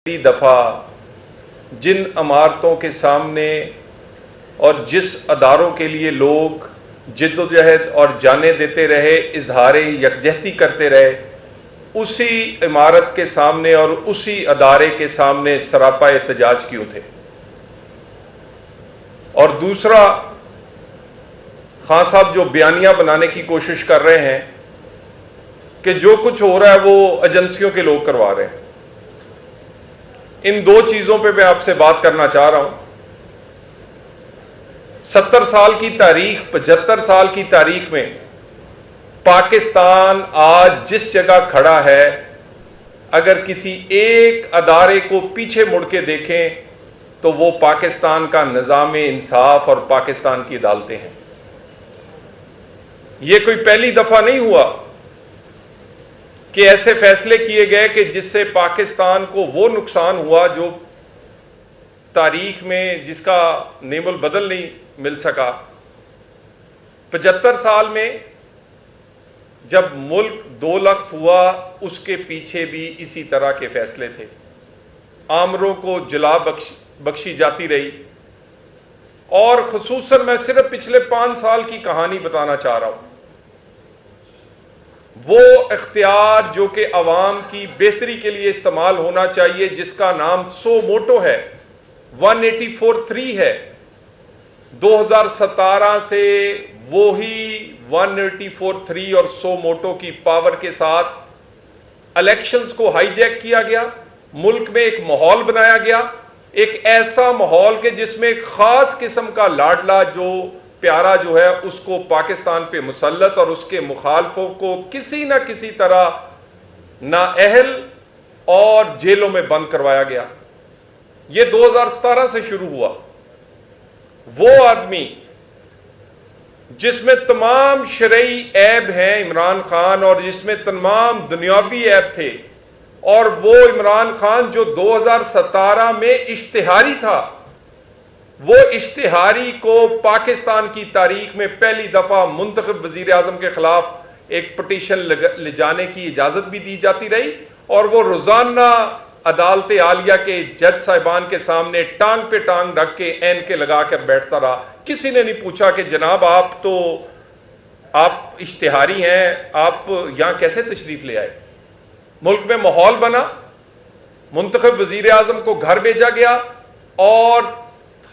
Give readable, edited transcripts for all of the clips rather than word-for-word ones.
पहली दफ़ा जिन इमारतों के सामने और जिस अदारों के लिए लोग जिद्दोजहद और जाने देते रहे, इजहार यकजहती करते रहे, उसी इमारत के सामने और उसी अदारे के सामने सरापा एहतजाज क्यों थे। और दूसरा, खान साहब जो बयानियां बनाने की कोशिश कर रहे हैं कि जो कुछ हो रहा है वो एजेंसियों के लोग करवा रहे हैं। इन दो चीजों पे मैं आपसे बात करना चाह रहा हूं। 70 साल की तारीख, 75 साल की तारीख में पाकिस्तान आज जिस जगह खड़ा है, अगर किसी एक अदारे को पीछे मुड़ के देखें तो वो पाकिस्तान का निज़ाम इंसाफ और पाकिस्तान की अदालतें हैं। ये कोई पहली दफा नहीं हुआ कि ऐसे फैसले किए गए कि जिससे पाकिस्तान को वो नुकसान हुआ जो तारीख में जिसका नेमुल बदल नहीं मिल सका। 75 साल में जब मुल्क 2 लाख हुआ, उसके पीछे भी इसी तरह के फैसले थे। आमरों को जला बख्शी जाती रही। और खुसूसन मैं सिर्फ पिछले 5 साल की कहानी बताना चाह रहा हूं। वो इख्तियार जो कि अवाम की बेहतरी के लिए इस्तेमाल होना चाहिए, जिसका नाम सो मोटो है, 184.3 है। 2017 से वो ही 184.3 और सो मोटो की पावर के साथ इलेक्शंस को हाईजैक किया गया। मुल्क में एक माहौल बनाया गया, एक ऐसा माहौल के जिसमें एक खास किस्म का लाडला जो प्यारा जो है उसको पाकिस्तान पे मुसल्लत और उसके मुखालफों को किसी ना किसी तरह नाअहल और जेलों में बंद करवाया गया। ये 2017 से शुरू हुआ। वो आदमी जिसमें तमाम शरई ऐब हैं, इमरान खान, और जिसमें तमाम दुनियावी ऐब थे, और वो इमरान खान जो 2017 में इश्तिहारी था, वो इश्तिहारी को पाकिस्तान की तारीख में पहली दफा मुंतखब वजीर आजम के खिलाफ एक पटिशन ले जाने की इजाजत भी दी जाती रही। और वो रोजाना अदालत आलिया के जज साहिबान के सामने टांग पे टांग रख के एन के लगा कर बैठता रहा। किसी ने नहीं पूछा कि जनाब आप इश्तिहारी हैं, आप यहां कैसे तशरीफ ले आए। मुल्क में माहौल बना, मुंतखब वजीर आजम को घर भेजा गया और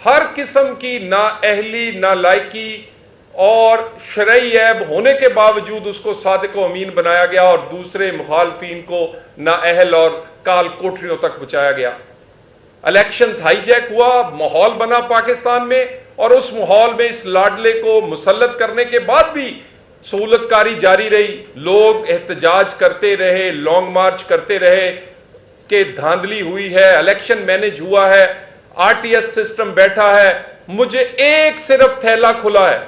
हर किस्म की नाअहली, नालायकी और शरई ऐब होने के बावजूद उसको सादिक व अमीन बनाया गया और दूसरे मुखालफीन को नाअहल और काल कोठरियों तक पहुंचाया गया। इलेक्शंस हाईजैक हुआ, माहौल बना पाकिस्तान में, और उस माहौल में इस लाडले को मुसल्लत करने के बाद भी सहूलतकारी जारी रही। लोग एहतजाज करते रहे, लॉन्ग मार्च करते रहे कि धांधली हुई है, इलेक्शन मैनेज हुआ है, आरटीएस सिस्टम बैठा है। मुझे एक सिर्फ थैला खुला है,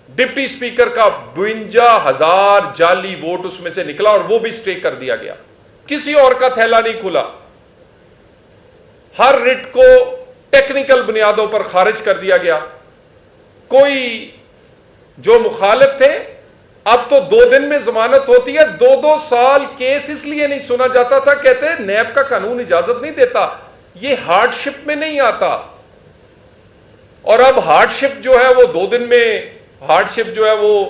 डिप्टी स्पीकर का 52,000 जाली वोट उसमें से निकला और वो भी स्टे कर दिया गया। किसी और का थैला नहीं खुला। हर रिट को टेक्निकल बुनियादों पर खारिज कर दिया गया। कोई जो मुखालिफ थे, अब तो 2 दिन में जमानत होती है, 2-2 साल केस इसलिए नहीं सुना जाता था, कहते नैब का कानून इजाजत नहीं देता, ये हार्डशिप में नहीं आता। और अब हार्डशिप जो है वो 2 दिन में हार्डशिप जो है वो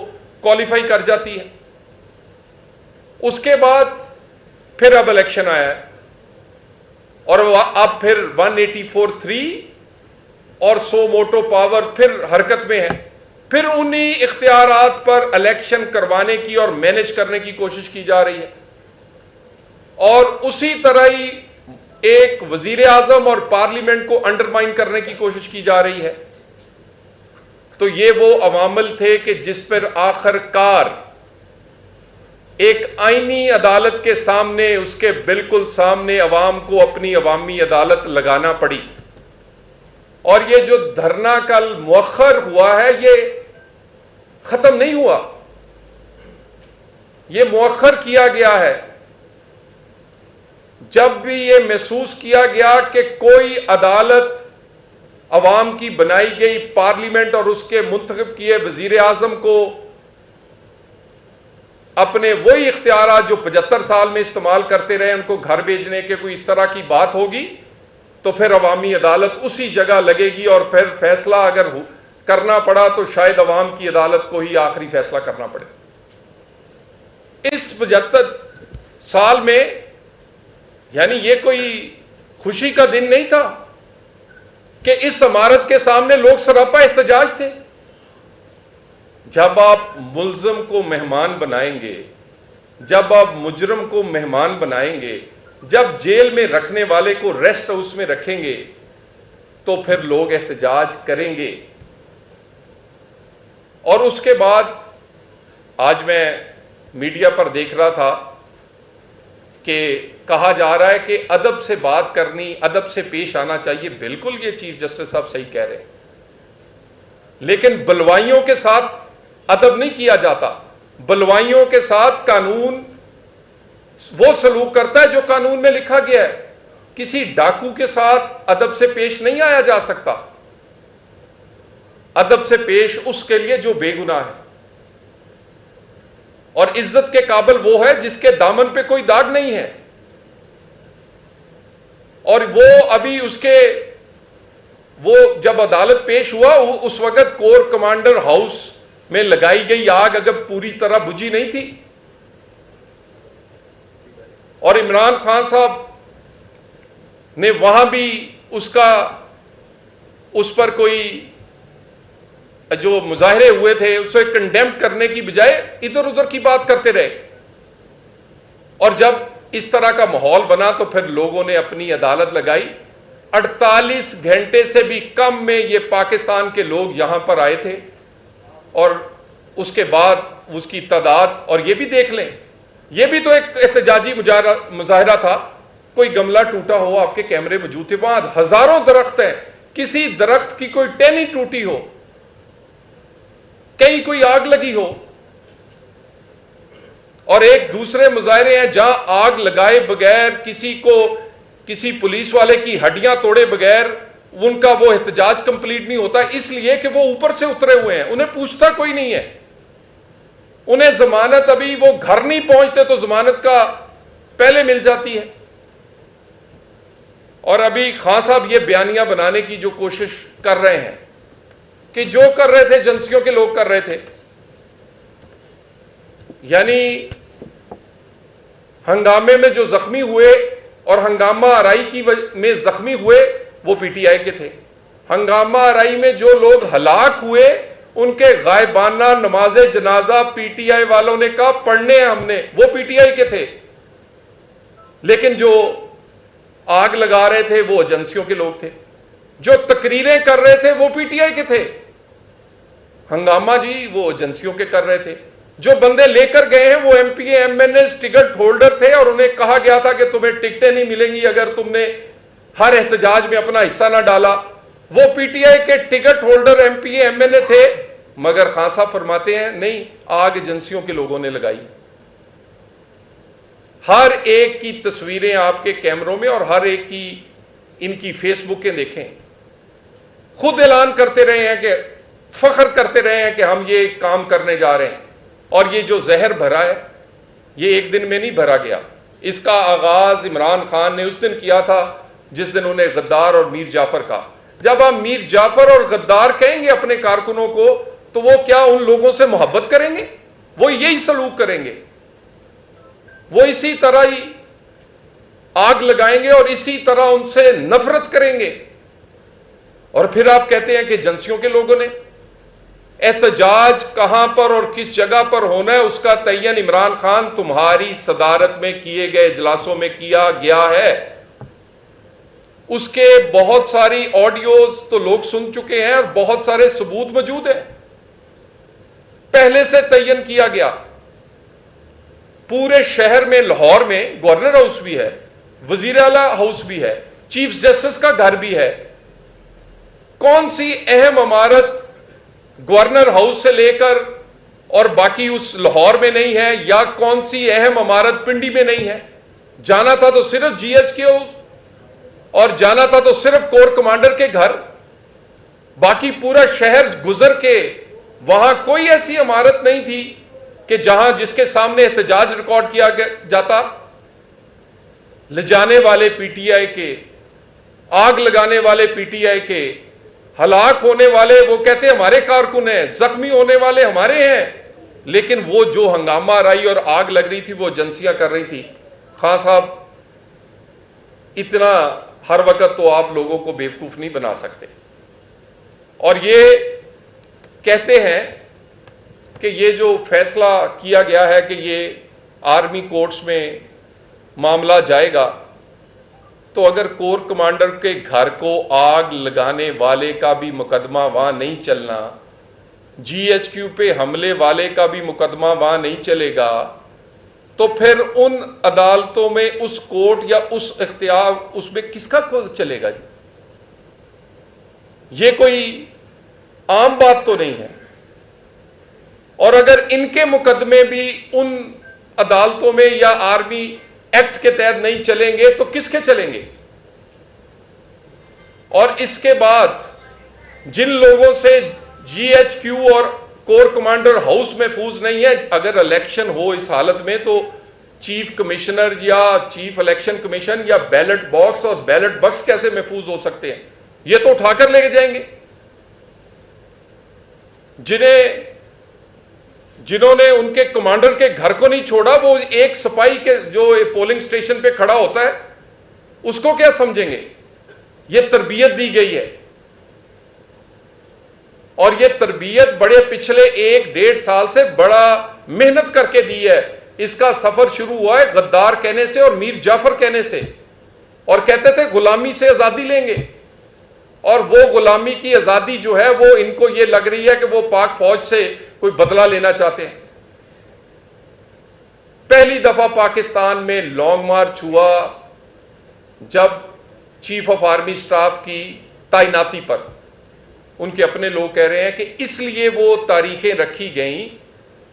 क्वालिफाई कर जाती है। उसके बाद फिर अब इलेक्शन आया है और अब फिर 184.3 और सो मोटो पावर फिर हरकत में है। फिर उन्हीं इख्तियारात पर इलेक्शन करवाने की और मैनेज करने की कोशिश की जा रही है। और उसी तरह ही एक वजीर आजम और पार्लियामेंट को अंडरमाइन करने की कोशिश की जा रही है। तो ये वो अवामिल थे कि जिस पर आखिरकार एक आईनी अदालत के सामने, उसके बिल्कुल सामने अवाम को अपनी अवामी अदालत लगाना पड़ी। और ये जो धरना कल मुअख्खर हुआ है, ये खत्म नहीं हुआ, ये मुअख्खर किया गया है। जब भी ये महसूस किया गया कि कोई अदालत अवाम की बनाई गई पार्लियामेंट और उसके मुंतखब किए वजीर आजम को अपने वही इख्तियारात जो 75 साल में इस्तेमाल करते रहे उनको घर भेजने के कोई इस तरह की बात होगी तो फिर अवामी अदालत उसी जगह लगेगी और फिर फैसला अगर करना पड़ा तो शायद अवाम की अदालत को ही आखिरी फैसला करना पड़े। इस 75 साल में यानी ये कोई खुशी का दिन नहीं था कि इस इमारत के सामने लोग सरापा एहतजाज थे। जब आप मुल्ज़िम को मेहमान बनाएंगे, जब आप मुजरम को मेहमान बनाएंगे, जब जेल में रखने वाले को रेस्ट हाउस में रखेंगे तो फिर लोग एहतजाज करेंगे। और उसके बाद आज मैं मीडिया पर देख रहा था कि कहा जा रहा है कि अदब से बात करनी, अदब से पेश आना चाहिए। बिल्कुल ये चीफ जस्टिस साहब सही कह रहे हैं, लेकिन बलवाइयों के साथ अदब नहीं किया जाता। बलवाइयों के साथ कानून वो सलूक करता है जो कानून में लिखा गया है। किसी डाकू के साथ अदब से पेश नहीं आया जा सकता। अदब से पेश उसके लिए जो बेगुनाह है, और इज्जत के काबिल वो है जिसके दामन पे कोई दाग नहीं है। और वो अभी उसके वो जब अदालत पेश हुआ उस वक्त कोर कमांडर हाउस में लगाई गई आग अगर पूरी तरह बुझी नहीं थी, और इमरान खान साहब ने वहां भी उस पर कोई जो मुजाहरे हुए थे उसे कंडेम करने की बजाय इधर उधर की बात करते रहे। और जब इस तरह का माहौल बना तो फिर लोगों ने अपनी अदालत लगाई। 48 घंटे से भी कम में ये पाकिस्तान के लोग यहां पर आए थे, और उसके बाद उसकी तादाद, और ये भी देख लें, ये भी तो एक एहतजाजी मुजाहरा था। कोई गमला टूटा हो, आपके कैमरे मौजूद थे, वहां हजारों दरख्त हैं, किसी दरख्त की कोई टहनी टूटी हो, कहीं कोई आग लगी हो। और एक दूसरे मुजाहरे हैं जहां आग लगाए बगैर किसी पुलिस वाले की हड्डियां तोड़े बगैर उनका वो एहतजाज कंप्लीट नहीं होता, इसलिए कि वो ऊपर से उतरे हुए हैं, उन्हें पूछता कोई नहीं है। उन्हें जमानत, अभी वो घर नहीं पहुंचते तो जमानत का पहले मिल जाती है। और अभी खान साहब ये बयानियां बनाने की जो कोशिश कर रहे हैं कि जो कर रहे थे एजेंसियों के लोग कर रहे थे, यानी हंगामे में जो जख्मी हुए और हंगामा आराई में जख्मी हुए वो पीटीआई के थे। हंगामा आराई में जो लोग हलाक हुए उनके गायबाना नमाज जनाजा पीटीआई वालों ने कहा पढ़ने हमने, वो पीटीआई के थे। लेकिन जो आग लगा रहे थे वो एजेंसियों के लोग थे, जो तकरीरें कर रहे थे वो पीटीआई के थे। हंगामा जी वो एजेंसियों के कर रहे थे। जो बंदे लेकर गए हैं वो एमपीए एमएनए टिकट होल्डर थे, और उन्हें कहा गया था कि तुम्हें टिकटें नहीं मिलेंगी अगर तुमने हर एहतजाज में अपना हिस्सा ना डाला। वो पीटीआई के टिकट होल्डर एमपीए एमएनए थे, मगर खान साहब फरमाते हैं नहीं, आग एजेंसियों के लोगों ने लगाई। हर एक की तस्वीरें आपके कैमरों में और हर एक की इनकी फेसबुकें देखें, खुद ऐलान करते रहे हैं कि फख्र करते रहे हैं कि हम ये काम करने जा रहे हैं। और ये जो जहर भरा है ये एक दिन में नहीं भरा गया। इसका आगाज इमरान खान ने उस दिन किया था जिस दिन उन्हें गद्दार और मीर जाफर कहा। जब आप मीर जाफर और गद्दार कहेंगे अपने कारकुनों को तो वो क्या उन लोगों से मोहब्बत करेंगे? वो यही सलूक करेंगे, वो इसी तरह ही आग लगाएंगे और इसी तरह उनसे नफरत करेंगे। और फिर आप कहते हैं कि एजेंसियों के लोगों ने। एहतजाज कहां पर और किस जगह पर होना है उसका तयन इमरान खान तुम्हारी सदारत में किए गए इजलासों में किया गया है। उसके बहुत सारी ऑडियोज तो लोग सुन चुके हैं और बहुत सारे सबूत मौजूद हैं। पहले से तयन किया गया। पूरे शहर में, लाहौर में गवर्नर हाउस भी है, वजीर आला हाउस भी है, चीफ जस्टिस का घर भी है। कौन सी अहम इमारत गवर्नर हाउस से लेकर और बाकी उस लाहौर में नहीं है, या कौन सी अहम इमारत पिंडी में नहीं है? जाना था तो सिर्फ जीएचके हाउस, और जाना था तो सिर्फ कोर कमांडर के घर। बाकी पूरा शहर गुजर के वहां कोई ऐसी इमारत नहीं थी कि जहां जिसके सामने एहतजाज रिकॉर्ड किया जाता, ले जाने वाले पीटीआई के, आग लगाने वाले पीटीआई के, हलाक होने वाले वो कहते हैं हमारे कारकुन हैं, जख्मी होने वाले हमारे हैं। लेकिन वो जो हंगामा राई और आग लग रही थी वो एजेंसियां कर रही थी। खान साहब, इतना हर वक्त तो आप लोगों को बेवकूफ नहीं बना सकते। और ये कहते हैं कि ये जो फैसला किया गया है कि ये आर्मी कोर्ट्स में मामला जाएगा, तो अगर कोर कमांडर के घर को आग लगाने वाले का भी मुकदमा वहां नहीं चलना, जीएचक्यू पे हमले वाले का भी मुकदमा वहां नहीं चलेगा, तो फिर उन अदालतों में उस कोर्ट या उस इख्तियार उसमें किसका चलेगा जी? ये कोई आम बात तो नहीं है। और अगर इनके मुकदमे भी उन अदालतों में या आर्मी एक्ट के तहत नहीं चलेंगे तो किसके चलेंगे? और इसके बाद जिन लोगों से जीएचक्यू और कोर कमांडर हाउस महफूज नहीं है, अगर इलेक्शन हो इस हालत में तो चीफ कमिश्नर या चीफ इलेक्शन कमीशन या बैलेट बॉक्स और बैलेट बक्स कैसे महफूज हो सकते हैं? ये तो उठाकर लेके जाएंगे। जिन्होंने उनके कमांडर के घर को नहीं छोड़ा, वो एक सिपाही के जो पोलिंग स्टेशन पे खड़ा होता है उसको क्या समझेंगे? ये तरबियत दी गई है, और ये तरबियत बड़े पिछले 1-1.5 साल से बड़ा मेहनत करके दी है। इसका सफर शुरू हुआ है गद्दार कहने से और मीर जाफर कहने से, और कहते थे गुलामी से आजादी लेंगे। और वो गुलामी की आजादी जो है वो इनको ये लग रही है कि वो पाक फौज से कोई बदला लेना चाहते हैं। पहली दफा पाकिस्तान में लॉन्ग मार्च हुआ जब चीफ ऑफ आर्मी स्टाफ की तैनाती पर उनके अपने लोग कह रहे हैं कि इसलिए वो तारीखें रखी गई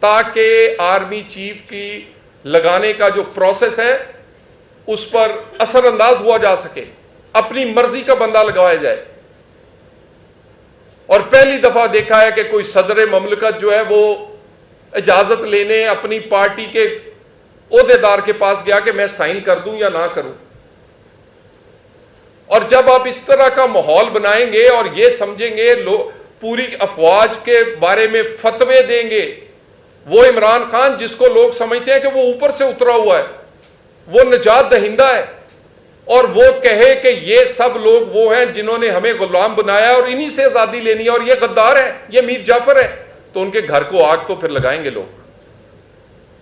ताकि आर्मी चीफ की लगाने का जो प्रोसेस है उस पर असरअंदाज हुआ जा सके, अपनी मर्जी का बंदा लगवाया जाए। और पहली दफा देखा है कि कोई सदर ममलकत जो है वो इजाजत लेने अपनी पार्टी के ओहदेदार के पास गया कि मैं साइन कर दूं या ना करूं। और जब आप इस तरह का माहौल बनाएंगे और ये समझेंगे पूरी अफवाज के बारे में फतवे देंगे, वो इमरान खान जिसको लोग समझते हैं कि वो ऊपर से उतरा हुआ है, वो निजात दहिंदा है, और वो कहे कि ये सब लोग वो हैं जिन्होंने हमें गुलाम बनाया और इन्हीं से आजादी लेनी है और ये गद्दार है, ये मीर जाफर है, तो उनके घर को आग तो फिर लगाएंगे लोग।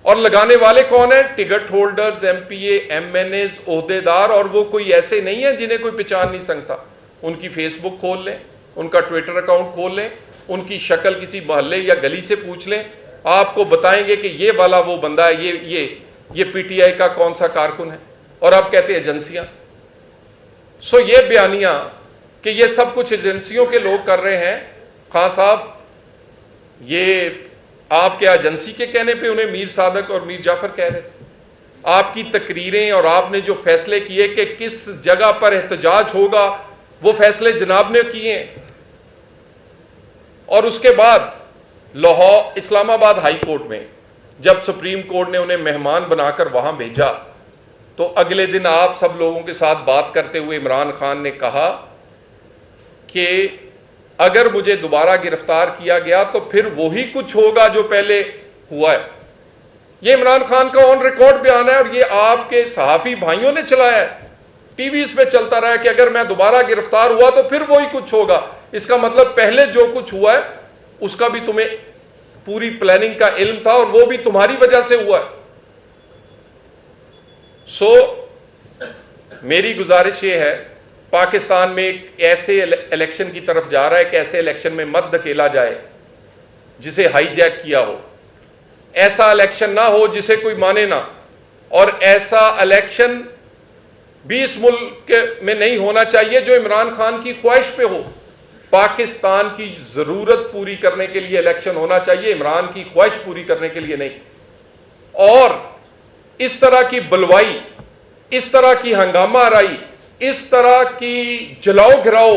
और लगाने वाले कौन है? टिकट होल्डर्स, एमपीए, एमएनएस, ओहदेदार। और वो कोई ऐसे नहीं है जिन्हें कोई पहचान नहीं सकता। उनकी फेसबुक खोल लें, उनका ट्विटर अकाउंट खोल लें, उनकी शक्ल किसी मोहल्ले या गली से पूछ लें, आपको बताएंगे कि ये वाला वो बंदा है, ये पीटीआई का कौन सा कारकुन है। और आप कहते हैं एजेंसियां। सो ये बयानियां कि ये सब कुछ एजेंसियों के लोग कर रहे हैं, खान साहब, ये आप क्या एजेंसी के कहने पे उन्हें मीर सादक और मीर जाफर कह रहे थे? आपकी तकरीरें और आपने जो फैसले किए कि किस जगह पर एहतजाज होगा, वो फैसले जनाब ने किए हैं। और उसके बाद लाहौर, इस्लामाबाद हाई कोर्ट में जब सुप्रीम कोर्ट ने उन्हें मेहमान बनाकर वहां भेजा, तो अगले दिन आप सब लोगों के साथ बात करते हुए इमरान खान ने कहा कि अगर मुझे दोबारा गिरफ्तार किया गया तो फिर वही कुछ होगा जो पहले हुआ है। ये इमरान खान का ऑन रिकॉर्ड बयान है और ये आपके सहाफी भाइयों ने चलाया है, टीवी पे चलता रहा है कि अगर मैं दोबारा गिरफ्तार हुआ तो फिर वही कुछ होगा। इसका मतलब पहले जो कुछ हुआ है उसका भी तुम्हें पूरी प्लानिंग का इल्म था और वो भी तुम्हारी वजह से हुआ है। सो मेरी गुजारिश ये है, पाकिस्तान में एक ऐसे इलेक्शन की तरफ जा रहा है कि ऐसे इलेक्शन में मत धकेला जाए जिसे हाईजैक किया हो। ऐसा इलेक्शन ना हो जिसे कोई माने ना, और ऐसा इलेक्शन भी इस मुल्क में नहीं होना चाहिए जो इमरान खान की ख्वाहिश पे हो। पाकिस्तान की जरूरत पूरी करने के लिए इलेक्शन होना चाहिए, इमरान की ख्वाहिश पूरी करने के लिए नहीं। और इस तरह की बलवाई, इस तरह की हंगामा आराई, इस तरह की जलाओ घिराओ,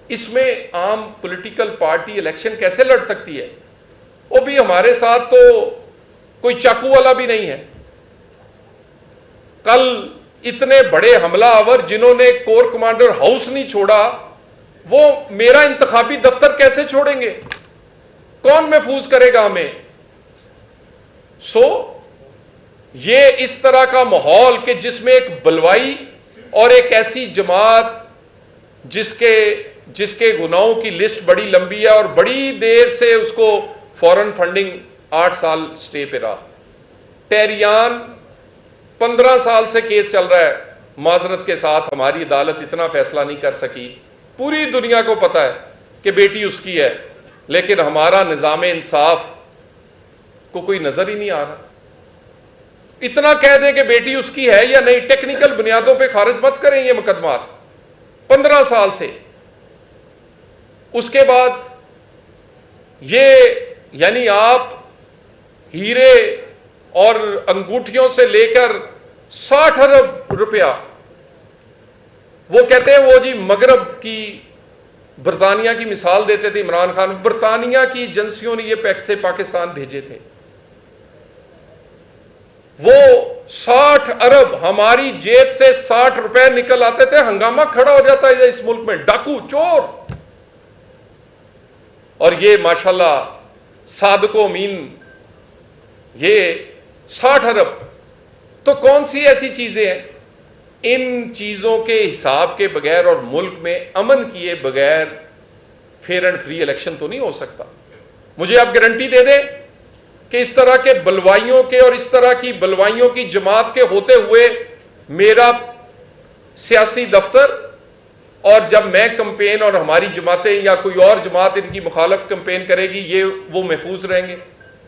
इसमें आम पॉलिटिकल पार्टी इलेक्शन कैसे लड़ सकती है? वो भी हमारे साथ तो कोई चाकू वाला भी नहीं है। कल इतने बड़े हमलावर जिन्होंने कोर कमांडर हाउस नहीं छोड़ा, वो मेरा इंतखाबी दफ्तर कैसे छोड़ेंगे? कौन महफूज करेगा हमें? ये इस तरह का माहौल कि जिसमें एक बलवाई और एक ऐसी जमात जिसके गुनाहों की लिस्ट बड़ी लंबी है और बड़ी देर से उसको फॉरेन फंडिंग 8 साल स्टे पे रहा। टेरियान 15 साल से केस चल रहा है, माजरत के साथ हमारी अदालत इतना फैसला नहीं कर सकी। पूरी दुनिया को पता है कि बेटी उसकी है, लेकिन हमारा निजाम इंसाफ को कोई नजर ही नहीं आ रहा। इतना कह दें कि बेटी उसकी है या नहीं, टेक्निकल बुनियादों पे खारिज मत करें ये मुकदमात 15 साल से। उसके बाद ये यानी आप हीरे और अंगूठियों से लेकर 60 अरब रुपया, वो कहते हैं वो जी मगरब की बरतानिया की मिसाल देते थे इमरान खान। बरतानिया की एजेंसियों ने ये पैसे पाकिस्तान भेजे थे। वो 60 अरब हमारी जेब से 60 रुपए निकल आते थे, हंगामा खड़ा हो जाता है इस मुल्क में, डाकू चोर। और ये माशाल्लाह सादको अमीन ये 60 अरब। तो कौन सी ऐसी चीजें हैं? इन चीजों के हिसाब के बगैर और मुल्क में अमन किए बगैर फेयर एंड फ्री इलेक्शन तो नहीं हो सकता। मुझे आप गारंटी दे दें कि इस तरह के बलवाइयों के और इस तरह की बलवाइयों की जमात के होते हुए मेरा सियासी दफ्तर, और जब मैं कंपेन और हमारी जमातें या कोई और जमात इनकी मुखालफ कंपेन करेगी, ये वो महफूज रहेंगे,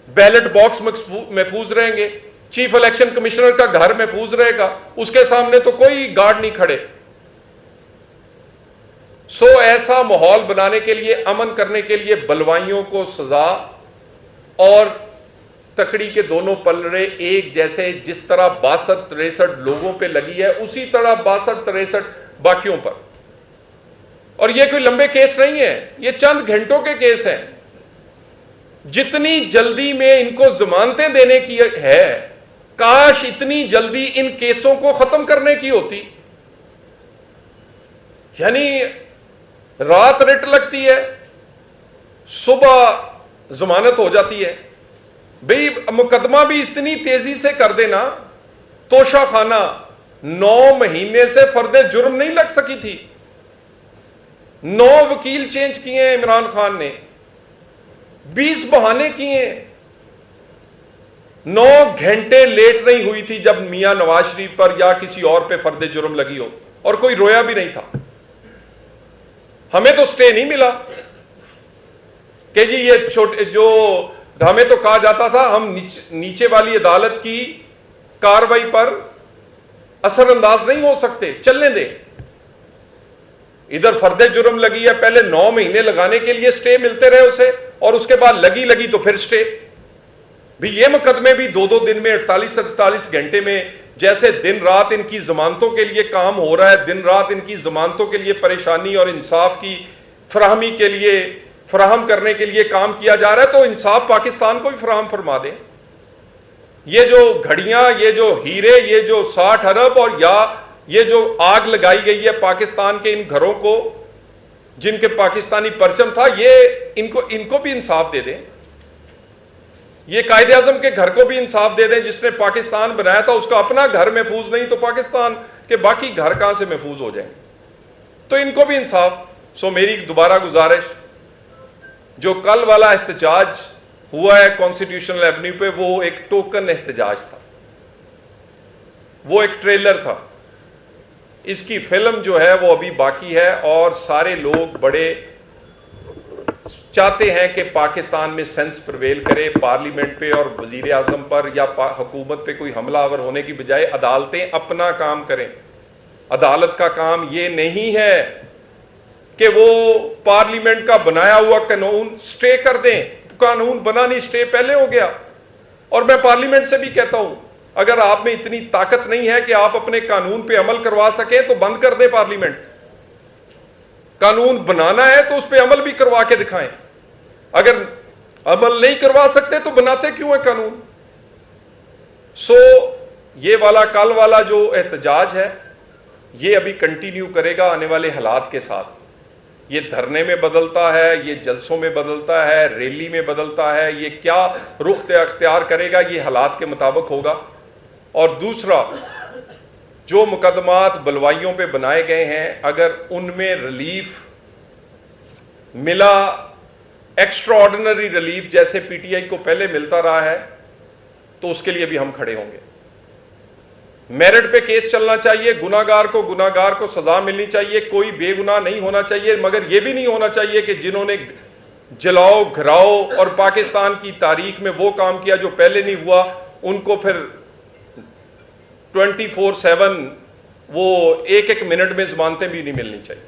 बैलेट बॉक्स महफूज रहेंगे, चीफ इलेक्शन कमिश्नर का घर महफूज रहेगा, उसके सामने तो कोई गार्ड नहीं खड़े। ऐसा माहौल बनाने के लिए, अमन करने के लिए बलवाइयों को सजा और तकड़ी के दोनों पलड़े एक जैसे, जिस तरह 62-63 लोगों पे लगी है उसी तरह 62-63 बाकियों पर। और ये कोई लंबे केस नहीं है, ये चंद घंटों के केस हैं। जितनी जल्दी में इनको जमानतें देने की है, काश इतनी जल्दी इन केसों को खत्म करने की होती। यानी रात रिट लगती है, सुबह जमानत हो जाती है। भाई मुकदमा भी इतनी तेजी से कर देना, तोशा खाना 9 महीने से फर्दे जुर्म नहीं लग सकी थी। 9 वकील चेंज किए हैं इमरान खान ने, 20 बहाने किए, 9 घंटे लेट नहीं हुई थी जब मियां नवाज शरीफ पर या किसी और पे फर्दे जुर्म लगी हो, और कोई रोया भी नहीं था। हमें तो स्टे नहीं मिला कि जी ये छोटे, जो हमें तो कहा जाता था हम नीचे वाली अदालत की कार्रवाई पर असरअंदाज नहीं हो सकते, चलने दे। इधर फर्दे जुर्म लगी है, पहले 9 महीने लगाने के लिए स्टे मिलते रहे उसे, और उसके बाद लगी तो फिर स्टे भी। ये मुकदमे भी 2-2 दिन में, 48-48 घंटे में, जैसे दिन रात इनकी जमानतों के लिए काम हो रहा है, दिन रात इनकी जमानतों के लिए परेशानी और इंसाफ की फराहमी के लिए, फराहम करने के लिए काम किया जा रहा है। तो इंसाफ पाकिस्तान को भी फराहम फरमा दे। ये जो घड़ियां, ये जो हीरे, ये जो 60 अरब और या ये जो आग लगाई गई है पाकिस्तान के इन घरों को, जिनके पाकिस्तानी परचम था, ये इनको भी इंसाफ दे दें। ये कायदे आजम के घर को भी इंसाफ दे दें, जिसने पाकिस्तान बनाया था उसका अपना घर महफूज नहीं, तो पाकिस्तान के बाकी घर कहां से महफूज हो जाएं? तो इनको भी इंसाफ। मेरी दोबारा गुजारिश, जो कल वाला एहतजाज हुआ है कॉन्स्टिट्यूशनल एवेन्यू पे, वो एक टोकन एहतजाज था, वो एक ट्रेलर था। इसकी फिल्म जो है वो अभी बाकी है, और सारे लोग बड़े चाहते हैं कि पाकिस्तान में सेंस प्रवेल करे, पार्लियामेंट पे और वजीर आजम पर या हुकूमत पे कोई हमलावर होने की बजाय अदालतें अपना काम करें। अदालत का काम ये नहीं है कि वो पार्लियामेंट का बनाया हुआ कानून स्टे कर दें। कानून बना नहीं, स्टे पहले हो गया। और मैं पार्लियामेंट से भी कहता हूं, अगर आप में इतनी ताकत नहीं है कि आप अपने कानून पे अमल करवा सकें तो बंद कर दें पार्लियामेंट। कानून बनाना है तो उस पर अमल भी करवा के दिखाएं। अगर अमल नहीं करवा सकते तो बनाते क्यों है कानून? सो ये वाला कल वाला जो एहतजाज है ये अभी कंटिन्यू करेगा आने वाले हालात के साथ। ये धरने में बदलता है, ये जलसों में बदलता है, रैली में बदलता है, ये क्या रुख अख्तियार करेगा ये हालात के मुताबिक होगा। और दूसरा, जो मुकदमात बलवाइयों पे बनाए गए हैं, अगर उनमें रिलीफ मिला, एक्स्ट्रा ऑर्डिनरी रिलीफ जैसे पीटीआई को पहले मिलता रहा है, तो उसके लिए भी हम खड़े होंगे। मेरिट पे केस चलना चाहिए, गुनाहगार को सजा मिलनी चाहिए, कोई बेगुनाह नहीं होना चाहिए। मगर यह भी नहीं होना चाहिए कि जिन्होंने जलाओ घराओ और पाकिस्तान की तारीख में वो काम किया जो पहले नहीं हुआ, उनको फिर 24/7 वो एक मिनट में जमानतें भी नहीं मिलनी चाहिए।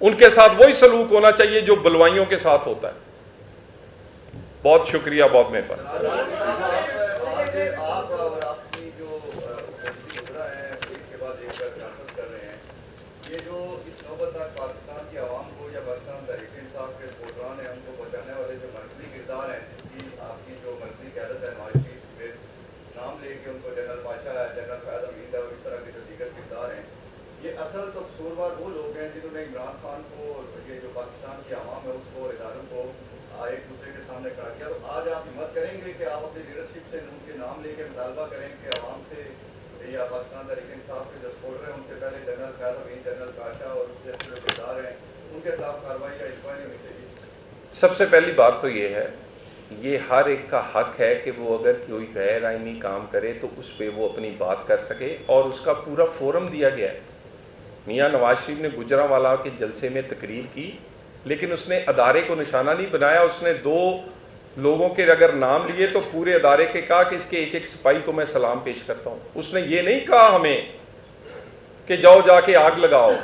उनके साथ वही सलूक होना चाहिए जो बलवाइयों के साथ होता है। बहुत शुक्रिया, बहुत मेहरबानी। वो लोग हैं जिन्होंने इमरान खान को, ये जो पाकिस्तान की आवाम है उसको और इदारों को एक दूसरे के सामने खड़ा किया। तो आज आप हिम्मत करेंगे कि आप अपनी लीडरशिप से उनके नाम लेके मुतालबा करें कि आवाम से या पाकिस्तान तहरीक इंसाफ के जो सपोर्टर हैं उनसे पहले जनरल फैज अमीन, जनरल काशा और उसके जो किरदार हैं उनके खिलाफ कार्रवाई या इंक्वायरी होनी चाहिए। सबसे पहली बात तो ये है, ये हर एक का हक है कि वो अगर कोई गैर आईनी काम करे तो उस पर वो अपनी बात कर सके, और उसका पूरा फोरम दिया गया है। मियाँ नवाज शरीफ ने गुजरांवाला के जलसे में तकरीर की, लेकिन उसने अदारे को निशाना नहीं बनाया। उसने 2 लोगों के अगर नाम लिए तो पूरे अदारे के कहा कि इसके एक सिपाही को मैं सलाम पेश करता हूँ। उसने ये नहीं कहा हमें कि जाओ जाके आग लगाओ।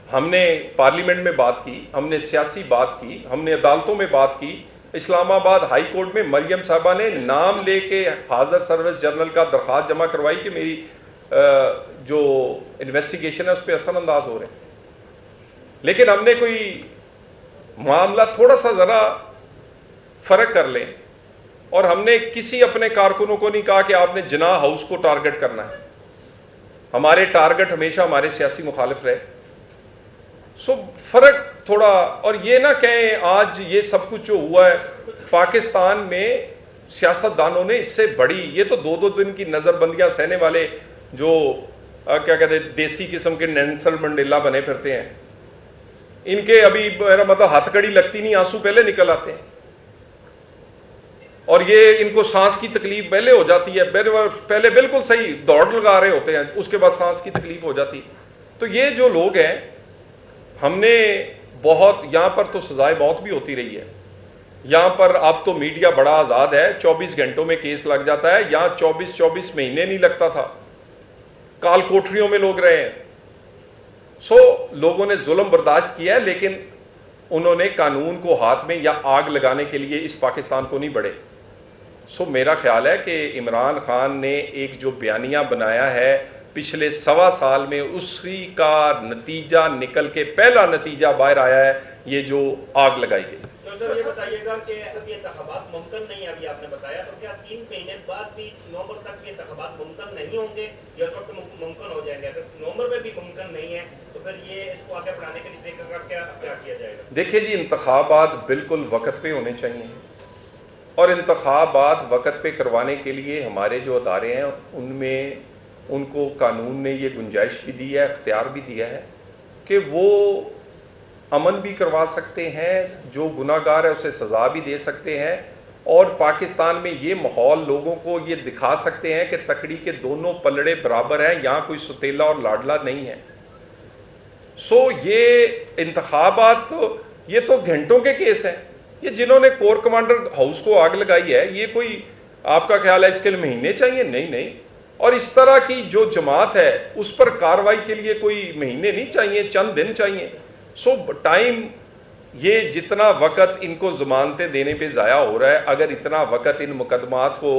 हमने पार्लियामेंट में बात की, हमने सियासी बात की, हमने अदालतों में बात की। इस्लामाबाद हाई कोर्ट में मरियम साहबा ने नाम लेके हाजिर सर्विस जनरल का दरख्वास्त जमा करवाई कि मेरी जो इन्वेस्टिगेशन है उस पर असरअंदाज हो रहे हैं। लेकिन हमने कोई मामला थोड़ा सा ज़रा फ़र्क कर लें, और हमने किसी अपने कारकुनों को नहीं कहा कि आपने जिन्ना हाउस को टारगेट करना है। हमारे टारगेट हमेशा हमारे सियासी मुखालिफ रहे। सो फ़र्क थोड़ा, और ये ना कहें आज ये सब कुछ जो हुआ है पाकिस्तान में सियासतदानों ने इससे बड़ी, ये तो 2-2 दिन की नज़रबंदियाँ सहने वाले जो क्या कहते हैं देसी किस्म के नेल्सन मंडेला बने फिरते हैं, इनके अभी मेरा मतलब हथकड़ी लगती नहीं, आंसू पहले निकल आते हैं। और ये इनको सांस की तकलीफ पहले हो जाती है, पहले बिल्कुल सही दौड़ लगा रहे होते हैं, उसके बाद सांस की तकलीफ हो जाती। तो ये जो लोग हैं, हमने बहुत यहाँ पर तो सजाए मौत भी होती रही है। यहाँ पर अब तो मीडिया बड़ा आज़ाद है, 24 घंटों में केस लग जाता है। यहाँ 24 महीने नहीं लगता था, काल कोठरियों में लोग रहे हैं। सो लोगों ने जुल्म बर्दाश्त किया है, लेकिन उन्होंने कानून को हाथ में या आग लगाने के लिए इस पाकिस्तान को नहीं बढ़े। सो मेरा ख्याल है कि इमरान खान ने एक जो बयानिया बनाया है पिछले 1.25 साल में, उसी का नतीजा निकल के पहला नतीजा बाहर आया है, ये जो आग लगाई गई। तो सर ये बताइएगा कि अभी इंतखाबात मुमकिन नहीं है, अभी आपने बताया, तो क्या 3 महीने बाद भी नवंबर तक ये इंतखाबात मुमकिन नहीं होंगे या उस वक्त मुमकिन हो जाएंगे? अगर नवंबर में भी मुमकिन नहीं है तो फिर ये इसको आगे बढ़ाने के लिए क्या किया जाएगा? देखिए जी, इंतखाबात बिल्कुल वक्त पे होने चाहिए, और इंतखाबात वक्त पे करवाने के लिए हमारे जो अदारे हैं उनमें उनको कानून ने ये गुंजाइश भी दी है, इख्तियार भी दिया है कि वो अमन भी करवा सकते हैं, जो गुनाहगार है उसे सज़ा भी दे सकते हैं, और पाकिस्तान में ये माहौल लोगों को ये दिखा सकते हैं कि तकड़ी के दोनों पलड़े बराबर हैं, यहाँ कोई सुतेला और लाडला नहीं है। सो ये इंतखाबात तो ये तो घंटों के केस हैं। ये जिन्होंने कोर कमांडर हाउस को आग लगाई है, ये कोई आपका ख्याल है इसके लिए महीने चाहिए? नहीं। और इस तरह की जो जमात है उस पर कार्रवाई के लिए कोई महीने नहीं चाहिए, चंद दिन चाहिए। सो टाइम, ये जितना वक़्त इनको ज़मानतें देने पे ज़ाया हो रहा है, अगर इतना वक़्त इन मुकदमात को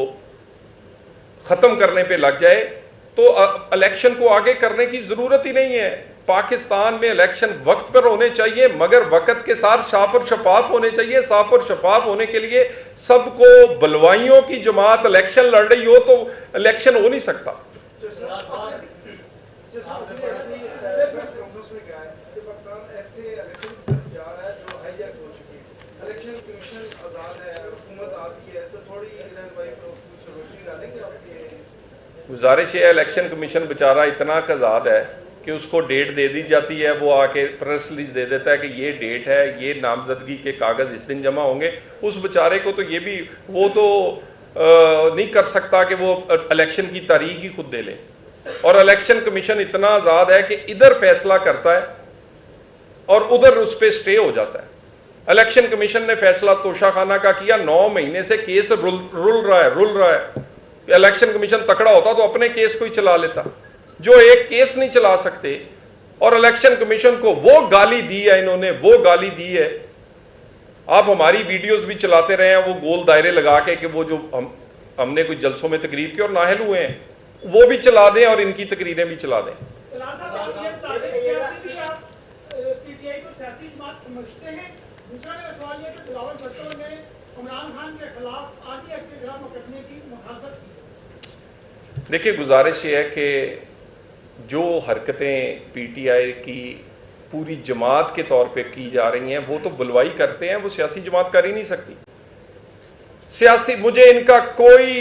ख़त्म करने पे लग जाए तो इलेक्शन को आगे करने की ज़रूरत ही नहीं है। पाकिस्तान में इलेक्शन वक्त पर होने चाहिए, मगर वक्त के साथ साफ और शफाफ होने चाहिए। साफ और शफाफ होने के लिए सबको बलवाइयों की जमात इलेक्शन लड़ रही हो तो इलेक्शन हो नहीं सकता। गुजारिश है, इलेक्शन कमीशन बेचारा इतना आज़ाद है कि उसको डेट दे दी जाती है, वो आके प्रेस रिलीज दे देता है कि ये डेट है, ये नामजदगी के कागज़ इस दिन जमा होंगे। उस बेचारे को तो ये भी वो तो नहीं कर सकता कि वो इलेक्शन की तारीख ही खुद दे ले। और इलेक्शन कमीशन इतना आज़ाद है कि इधर फैसला करता है और उधर उस पर स्टे हो जाता है। इलेक्शन कमीशन ने फैसला तोशाखाना का किया, 9 महीने से केस रुल रहा है। इलेक्शन कमीशन तकड़ा होता तो अपने केस को ही चला लेता, जो एक केस नहीं चला सकते। और इलेक्शन कमीशन को वो गाली दी है, इन्होंने वो गाली दी है। आप हमारी वीडियोस भी चलाते रहे हैं, वो गोल दायरे लगा के कि वो जो हमने कुछ जलसों में तकरीर की और नाहल हुए हैं, वो भी चला दें और इनकी तकरीरें भी चला दें। देखिए, गुजारिश ये है कि जो हरकतें पीटीआई की पूरी जमात के तौर पे की जा रही हैं, वो तो बुलवाई करते हैं, वो सियासी जमात कर ही नहीं सकती। सियासी मुझे इनका कोई,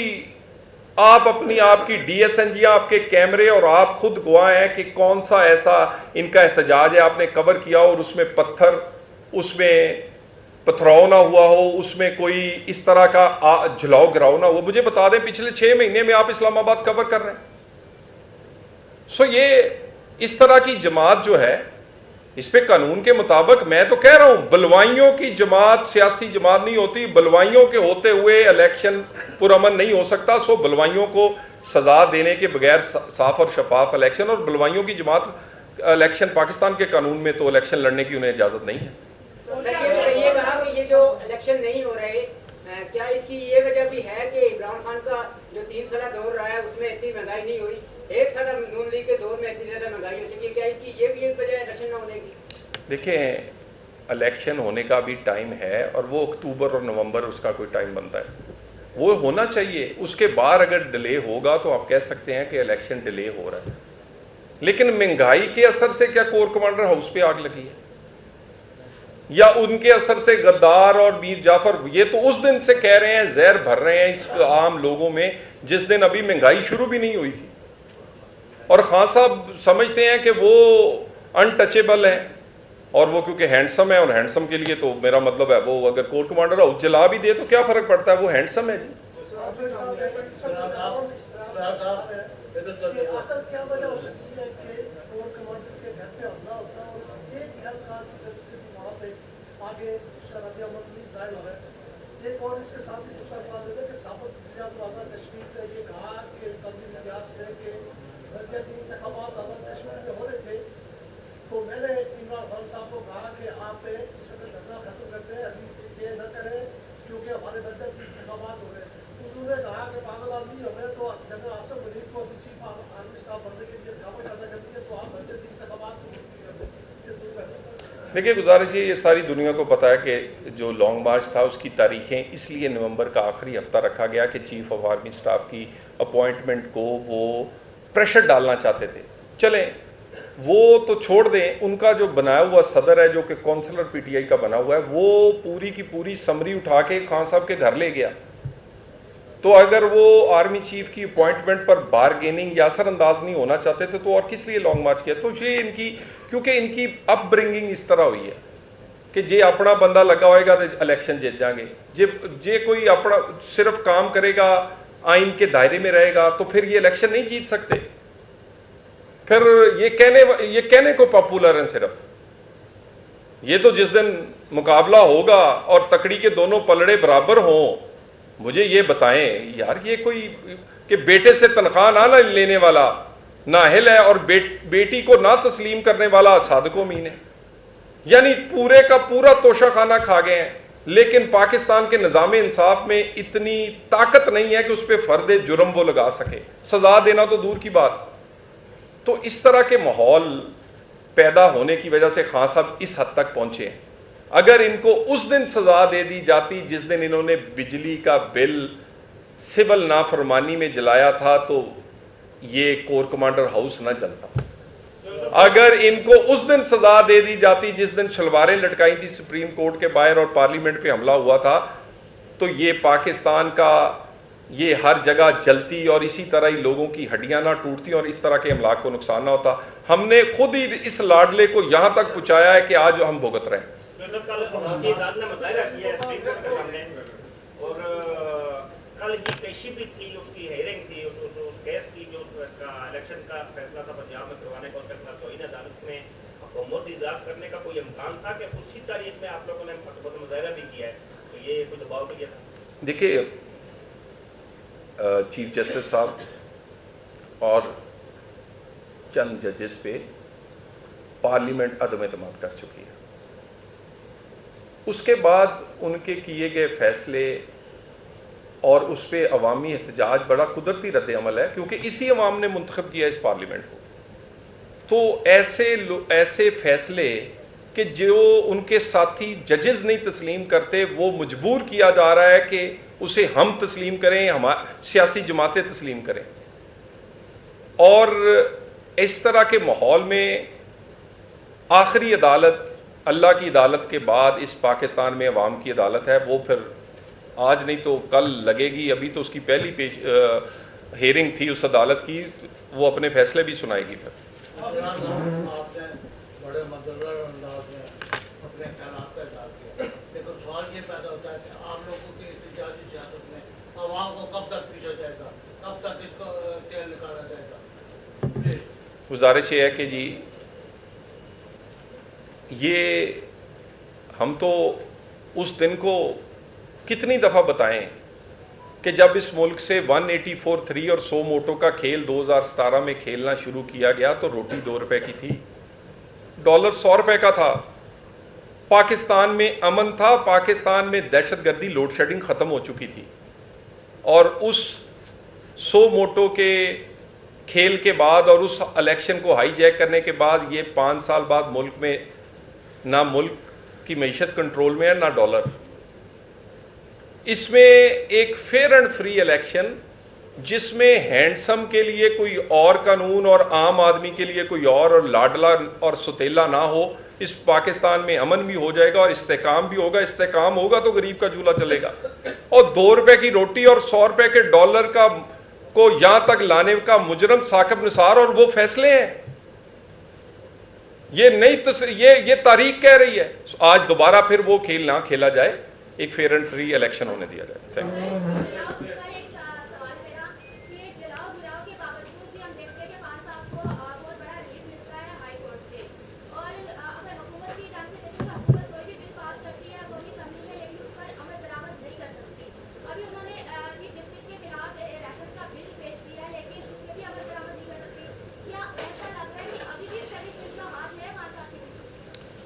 आप अपनी आपकी डीएसएनजी, आपके कैमरे और आप खुद गवाह हैं कि कौन सा ऐसा इनका एहतजाज है आपने कवर किया और उसमें पत्थर, उसमें पथराव ना हुआ हो, उसमें कोई इस तरह का झुलाव गिराव ना हो। मुझे बता दें, पिछले 6 महीने में आप इस्लामाबाद कवर कर रहे हैं। सो ये इस तरह की जमात जो है, इस पे कानून के मुताबिक, मैं तो कह रहा हूं, बलवाइयों की जमात सियासी जमात नहीं होती। बलवाइयों के होते हुए इलेक्शन पुरअमन नहीं हो सकता। सो बलवाइयों को सजा देने के बगैर साफ और शफाफ इलेक्शन, और बलवाइयों की जमात इलेक्शन, पाकिस्तान के कानून में तो इलेक्शन लड़ने की उन्हें इजाजत नहीं है। ये जो इलेक्शन नहीं हो रहे, क्या इसकी ये वजह भी है कि इमरान खान का जो 3 साल दौर रहा है उसमें इतनी महंगाई नहीं हुई, 1 साल नून लीग के दौर में इतनी ज्यादा महंगाई हो चुकी है, क्या इसकी ये भी एक वजह है इलेक्शन न होने की? देखें, इलेक्शन होने का भी टाइम है और वो अक्टूबर और नवंबर उसका कोई टाइम बनता है, वो होना चाहिए। उसके बाद अगर डिले होगा तो आप कह सकते हैं कि इलेक्शन डिले हो रहा है। लेकिन महंगाई के असर से क्या कोर कमांडर हाउस पे आग लगी है, या उनके असर से गद्दार और मीर जाफर, ये तो उस दिन से कह रहे हैं, जहर भर रहे हैं इस आम लोगों में जिस दिन अभी महंगाई शुरू भी नहीं हुई थी। और खान साहब समझते हैं कि वो अनटचेबल है, और वो क्योंकि हैंडसम है, और हैंडसम के लिए तो मेरा मतलब है वो अगर कोर कमांडर हाउस जला भी दे तो क्या फर्क पड़ता है, वो हैंडसम है जी। और इसके साथ ही दूसरा सवाल है कि साबित कश्मीर का ये कहा कि तब्दीली इतिहास है कि इंतखाबात कश्मीर में हो रहे थे, तो मैंने इमरान खान साहब को कहा कि आप इस वक्त धरना खत्म करते हैं, अभी ये न करें क्योंकि हमारे बजट इंतखाबात हो रहे हैं। तो उन्होंने कहा कि पागल आदमी हमें तो जनरल आसिफ मलिक को अभी चीफ आर्मी स्टाफ बनने के लिए दावा करना करती है, तो आप बजट इंतखाबात। देखिए, गुजारिश ये सारी दुनिया को पता है कि जो लॉन्ग मार्च था उसकी तारीखें इसलिए नवंबर का आखिरी हफ्ता रखा गया कि चीफ ऑफ आर्मी स्टाफ की अपॉइंटमेंट को वो प्रेशर डालना चाहते थे। चलें, वो तो छोड़ दें, उनका जो बनाया हुआ सदर है, जो कि काउंसलर पीटीआई का बना हुआ है, वो पूरी की पूरी समरी उठा के खान साहब के घर ले गया। तो अगर वो आर्मी चीफ की अपॉइंटमेंट पर बारगेनिंग या असरअंदाज नहीं होना चाहते थे तो और किस लिए लॉन्ग मार्च किया? तो ये इनकी, क्योंकि इनकी अपब्रिंगिंग इस तरह हुई है कि जे अपना बंदा लगा होएगा तो इलेक्शन जीत जाएंगे, जे कोई अपना सिर्फ काम करेगा, आइन के दायरे में रहेगा, तो फिर ये इलेक्शन नहीं जीत सकते। फिर ये कहने को पॉपुलर हैं सिर्फ। ये तो जिस दिन मुकाबला होगा और तकड़ी के दोनों पलड़े बराबर हों, मुझे ये बताएं यार, ये कोई कि बेटे से तनख्वाह ना लेने वाला नाहिल है और बेटी को ना तस्लीम करने वाला सादिक अमीन है, यानी पूरे का पूरा तोशाखाना खा गए हैं। लेकिन पाकिस्तान के निज़ाम इंसाफ में इतनी ताकत नहीं है कि उस पर फर्द जुर्म वो लगा सके, सजा देना तो दूर की बात। तो इस तरह के माहौल पैदा होने की वजह से खान साहब इस हद तक पहुंचे हैं। अगर इनको उस दिन सजा दे दी जाती जिस दिन इन्होंने बिजली का बिल सिविल नाफरमानी में जलाया था, तो ये कोर कमांडर हाउस ना जलता। अगर इनको उस दिन सजा दे दी जाती जिस दिन शलवारें लटकाई थी सुप्रीम कोर्ट के बाहर और पार्लियामेंट पे हमला हुआ था, तो ये पाकिस्तान का ये हर जगह जलती और इसी तरह ही लोगों की हड्डियां ना टूटती और इस तरह के अमलाक को नुकसान ना होता। हमने खुद ही इस लाडले को यहां तक पहुंचाया है कि आज हम भुगत रहे हैं। और कल ही पेशी भी थी, उसकी हेयरिंग थी उस केस की, जो इसका इलेक्शन का फैसला था पंजाब में करवाने का, उसके खिलाफ तौहीन अदालत में हुकूमत इजाद करने का कोई इम्कान था कि उसी तारीख में आप लोगों ने मुजाहरा भी किया है, तो ये कोई दबाव भी किया था? देखिए, चीफ जस्टिस साहब और चंद जजेस पे पार्लियामेंट अदम एतमाद कर चुकी है। उसके बाद उनके किए गए फैसले और उस पर अवामी एहतजाज बड़ा कुदरती रद्द अमल है, क्योंकि इसी अवाम ने मुंतखब किया इस पार्लियामेंट को। तो ऐसे फैसले कि जो उनके साथी जजेस नहीं तस्लीम करते, वो मजबूर किया जा रहा है कि उसे हम तस्लीम करें, हमारी सियासी जमातें तस्लीम करें। और इस तरह के माहौल में आखिरी अदालत अल्लाह की अदालत के बाद इस पाकिस्तान में अवाम की अदालत है, वो फिर आज नहीं तो कल लगेगी। अभी तो उसकी पहली हेयरिंग थी उस अदालत की, वो अपने फैसले भी सुनाएगी। फिर आपने बड़े मददगार अंदाज में अपने ख्यालात का इज़हार किया, लेकिन सवाल ये पैदा होता है कि आप लोगों की इत्तेजाजी सियासत में अवाम को कब तक पीछा जाएगा, कब तक इसको तेल निकाला जाएगा? गुजारिश ये है कि जी, ये हम तो उस दिन को कितनी दफ़ा बताएं कि जब इस मुल्क से 184.3 और 100 मोटो का खेल 2017 में खेलना शुरू किया गया, तो रोटी 2 रुपए की थी, डॉलर 100 रुपए का था। पाकिस्तान में अमन था, पाकिस्तान में दहशतगर्दी लोड शेडिंग ख़त्म हो चुकी थी। और उस 100 मोटो के खेल के बाद और उस इलेक्शन को हाईजैक करने के बाद ये 5 साल बाद मुल्क में ना मुल्क की मईशत कंट्रोल में है ना डॉलर। इसमें एक फेयर एंड फ्री इलेक्शन, जिसमें हैंडसम के लिए कोई और कानून और आम आदमी के लिए कोई और लाडला और सुतेला ना हो, इस पाकिस्तान में अमन भी हो जाएगा और इस्तेकाम भी होगा। इस्तेकाम होगा तो गरीब का चूल्हा चलेगा। और 2 रुपए की रोटी और 100 रुपए के डॉलर का को यहां तक लाने का मुजरम साकिब निसार और वो फैसले हैं। ये नई ये तारीख कह रही है। आज दोबारा फिर वो खेल ना खेला जाए, एक फेयर एंड फ्री इलेक्शन होने दिया जाए। Thank you.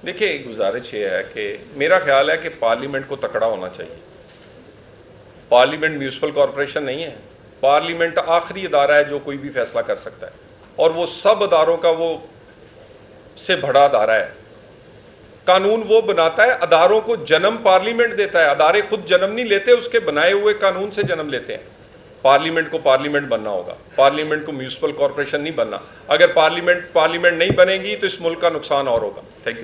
देखिए, गुजारिश ये है कि मेरा ख्याल है कि पार्लियामेंट को तकड़ा होना चाहिए। पार्लियामेंट म्यूनिसिपल कॉरपोरेशन नहीं है। पार्लियामेंट आखिरी अदारा है जो कोई भी फैसला कर सकता है, और वो सब अदारों का वो से बड़ा अदारा है। कानून वो बनाता है, अदारों को जन्म पार्लियामेंट देता है। अदारे खुद जन्म नहीं लेते, उसके बनाए हुए कानून से जन्म लेते हैं। पार्लियामेंट को पार्लियामेंट बनना होगा, पार्लियामेंट को म्यूनिसिपल कॉरपोरेशन नहीं बनना। अगर पार्लियामेंट नहीं बनेगी तो इस मुल्क का नुकसान और होगा। Thank you.